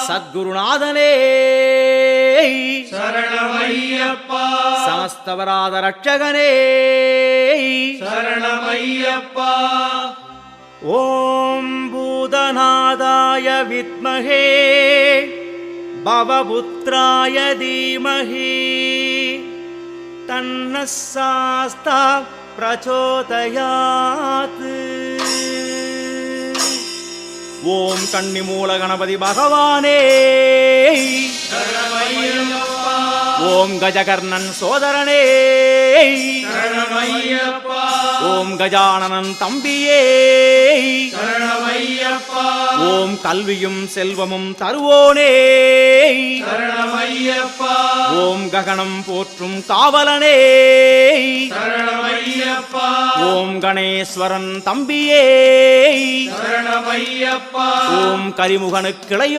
சத்குருநாதனே சரணமையப்பா சமஸ்தவராத ரட்சகனே சரணமையப்பா ஓம் பூதநாதாய வித்மஹே பவபுத்ராய தீமஹி தன்னः சாஸ்தா பிரச்சோதயாத். ஓம் கன்னிமூல கணபதி பகவானே சரணமையப்பா ஓம் கஜகர்ணன் சோதரனே சரணமையப்பா ஓம் கஜானனன் தம்பியே சரணமையப்பா ஓம் கல்வியும் செல்வமும் தருவோனே சரணமையப்பா ஓம் ககனம் போற்றும் காவலனே சரணமையப்பா ஓம் கணேஸ்வரன் தம்பியே சரணமையப்பா ஓம் கரிமுகனுக்கிளையும்